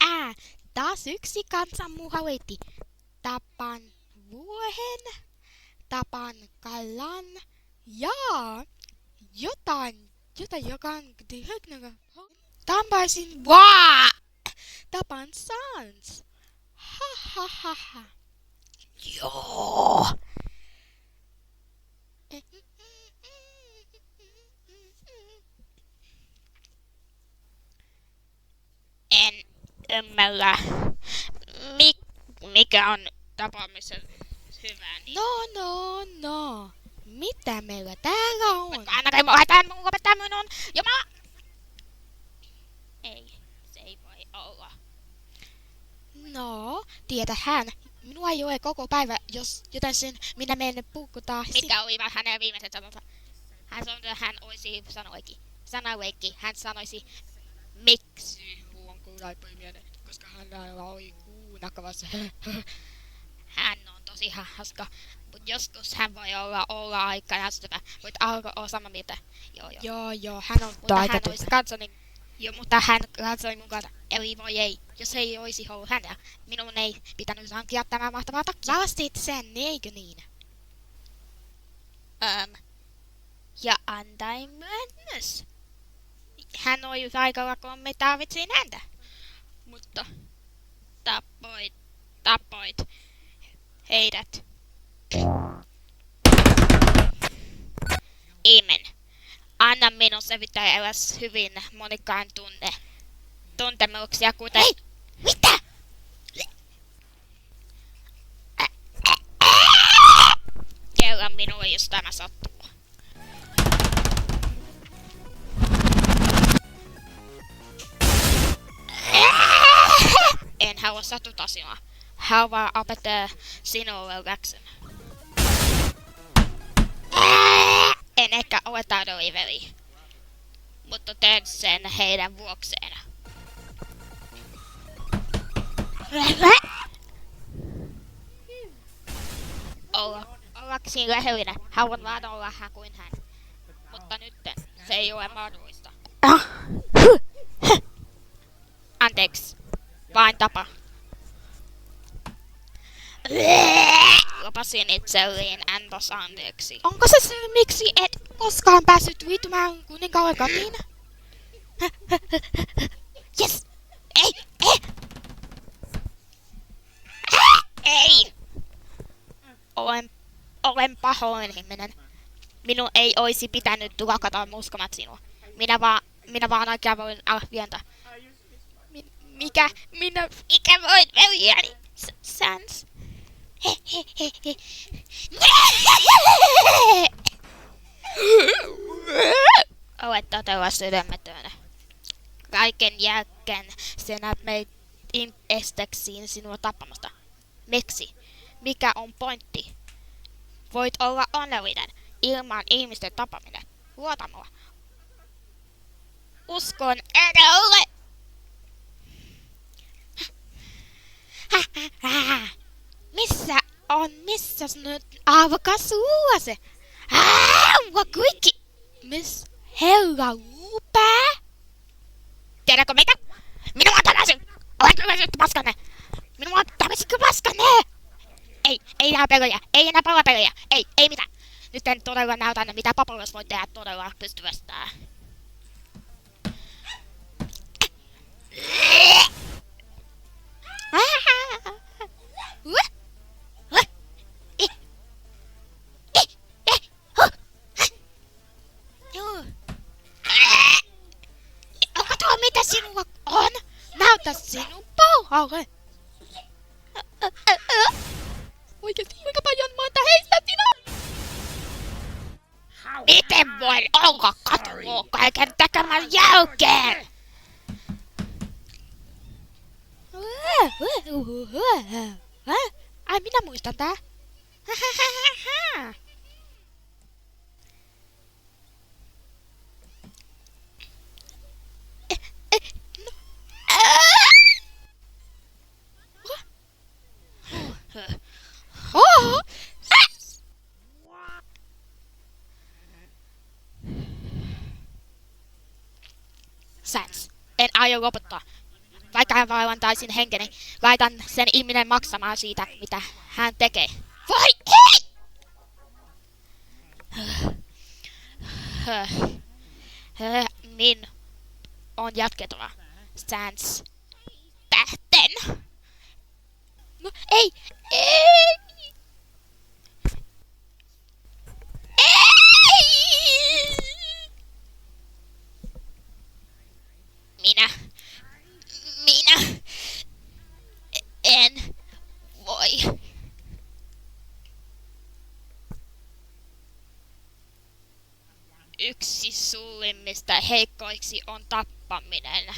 Ää, taas yksi kansanmuu hauitti. Tapan vuohen, tapan kalan ja jotain joka on tampaisin tapan sans. Ha ha ha ha. Joo. En ymmärrä. Mikä on tapaamisen hyvä? Niin... No. Mitä meillä täällä on? Ainakin haetaan mun opettaa minun. Jumala! Ei, se ei voi olla. No, tietähän. Minua ei ole koko päivä, joten minä menen puukkutaan. Mikä oli hänen viimeiset sanonsa? Hän olisi sanoikin. Hän sanoisi, miksi huon kuulaipuimien, koska hän oli kuunnakavassa. Hän on tosi hauska, mutta joskus hän voi olla aika näyttävä. Voit olla samaa mieltä. Joo, hän on aika tyhmä. Mutta hän katsoi mukana. Eli voi ei. Jos ei olisi ollut hänellä, minun ei pitänyt hankkia tämä mahtavaa takkia. Lastit sen, eikö niin? Ja antain myös. Hän oli paikalla, kun me tarvitsin häntä. Mutta tapoit heidät. Imen. Anna minun selvittää eräs hyvin monikkaan tuntemuksia, kuten... Hei! Mitä? Kerran minulle, jos tämä sattuu. En halua satuttaa sinua. Haluan opettaa sinulle läksyn. En ehkä ole taidollinen veli, mutta teen sen heidän vuokseen. Ollakseni rehellinen, haluan vaan olla hän kuin hän. Mutta nyt se ei ole mahdollista. Anteeksi, vain tapa. Lupasin itselleni antos anteeksi. Onko se syy, miksi et koskaan päässyt liittymään kuninkaalle kotiin? Yes! Ei! Olen pahoin ihminen. Minun ei olisi pitänyt lakata uskomat sinua. Minä vaan oikein voin arvioida. Mikä voit veljeni? Sans. Olet todella sydämetön. Kaiken jälkeen sinä meit esteksiin sinua tappamasta. Miksi? Mikä on pointti? Voit olla onnellinen ilman ihmisten tappaminen. Luota mua. Uskon, että ole. Missä nyt avokas suose? Kuikki! Miss Hella Luupää? Tiedätkö mitä? Minua tällaisen! Olet ymmärrytty paskanne! Minua tämmöisikö paskanne! Ei enää pelejä! Ei enää palapelejä! Ei mitään! Nyt en todella näytä, mitä Papolos voi tehdä todella pystyvästään. Onko tuo mitä sinulla on? Näytä sinun pauhalle! Oikeesti kuinka paljon monta heistä sinä? Miten voin olla katua kaiken tekemän jälkeen? Ai, minä muistan tää. Sans. En aio lopettaa. Vaikka hän vaivantaisin henkeni, laitan sen ihminen maksamaan siitä, mitä hän tekee. Voi ei! Min on jatkettava. Sans. Tähten. No ei! Ei! Ei! Minä en voi. Yksi suurimmista heikkoiksi on tappaminen.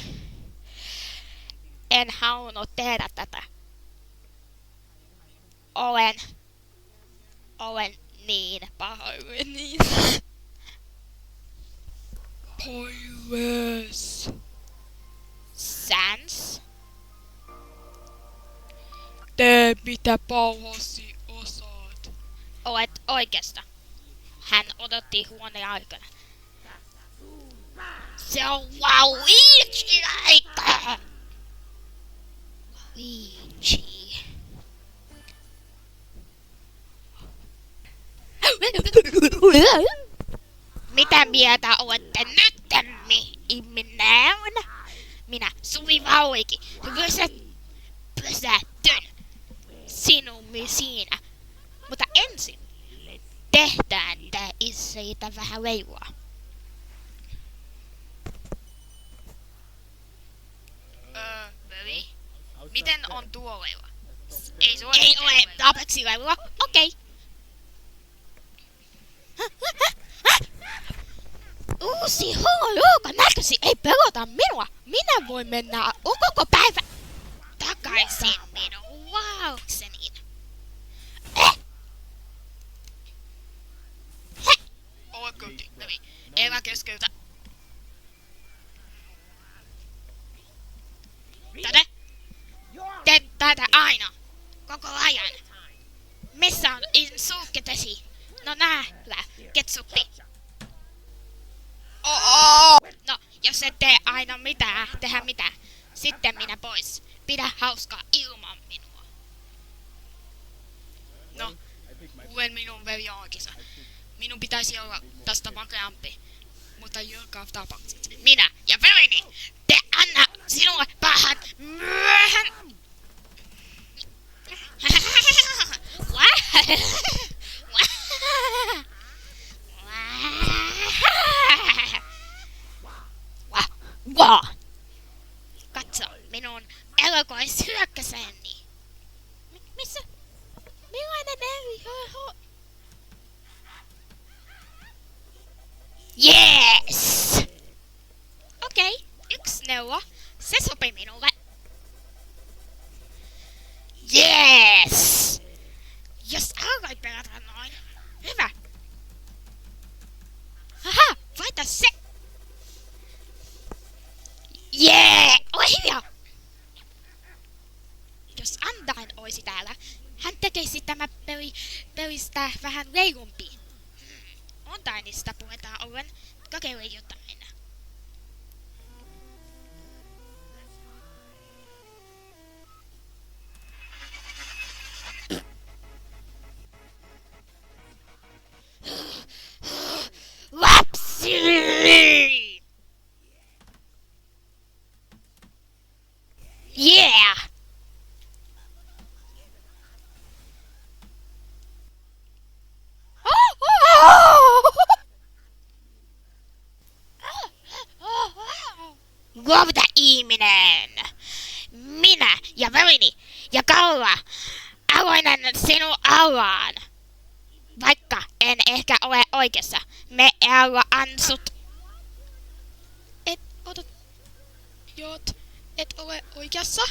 En halunnut tehdä tätä. Olen niin pahoillani. Pois. Sans? Tee mitä pauhasi osaat. Olet oikeasta. Hän odotti huoneen aikana. Se on Luigi aika! Luigi. Mitä mieltä olette nyttemmin, ihminen? Minä, Suvi Vauiki, pysähtyn sinun siinä. Mutta ensin tehdään siitä vähän leivua. Veli? Miten on tuo leiva? Ei ole tarpeeksi leivua. Okei. Uusi huoluukan näkösi ei pelota minua. Minä voin mennä koko päivä takaisin minun luokseni. Ole koti, Levi. Elä keskeltä. Teet tätä aina. Koko ajan. Missä on suukketesi? No nähdään. Ketsuppi. No, jos et tee aina tehdä mitään, sitten minä pois. Pidä hauskaa ilman minua. No, luen minun veli oikeassa. Minun pitäisi olla tästä makeampi, mutta joka tapauksessa minä ja velini, te anna sinulle päähän myöhän. Katso minun elokoishyökkäseni. Missä? Millainen elokois? Yes! Okei, yksi neuvo. Se sopii minulle. Yes! Jos alkoit pelata noin. Hyvä. Haha, voita se. Jee! Ole hiljaa! Jos Andain oisi täällä, hän tekisi tämä pelistä vähän leijumpi. Andainista puhutaan ollen, kokeile jotain. Lapsi! Yeah! Luovuta ihminen! Minä ja velini ja Kaula aloitan sinun alaan. Vaikka en ehkä ole oikeassa, me aloitan sut. Et ole oikeassa?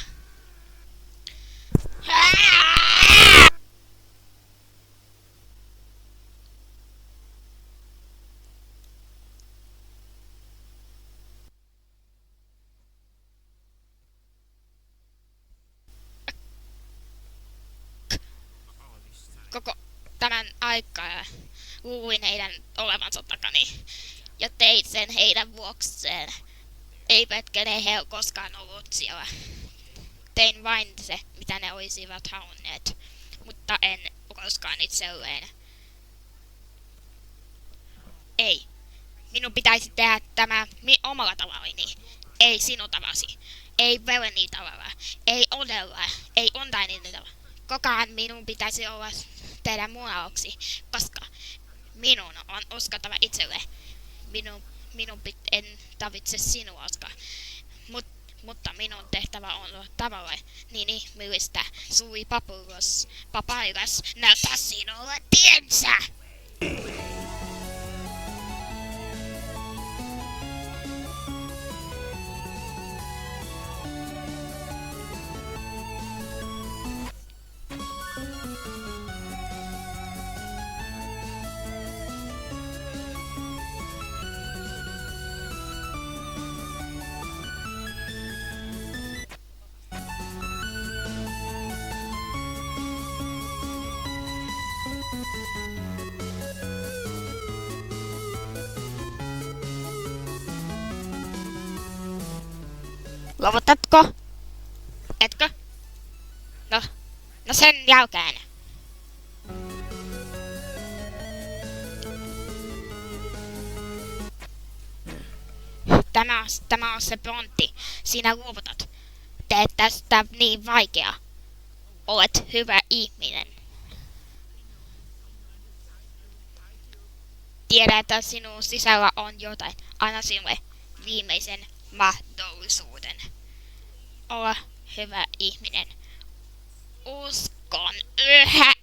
Koko tämän aikaa luulin heidän olevansa takani ja tein sen heidän vuokseen. Eivätkä ne he koskaan ollut siellä. Tein vain se, mitä ne olisivat halunneet, mutta en koskaan itselleen. Ei. Minun pitäisi tehdä tämä omalla tavallani. Ei sinun tavasi. Ei veleni tavalla. Ei Odella. Ei Ontainin tavalla. Kokaan minun pitäisi olla tehdä mun aluksi, koska minun on uskottava itselle. En tarvitse sinua uskoa. Mutta minun tehtävä on olla tavalla niin ihmeellistä. Suuri papailas näyttää sinulle tiensä! Luovutatko? Etkö? No sen jälkeen. Tämä on se pointti. Sinä luovutat. Teet tästä niin vaikea. Olet hyvä ihminen. Tiedä, että sinun sisällä on jotain. Anna sinulle viimeisen mahdollisuuden. Olla hyvä ihminen. Uskon yhä.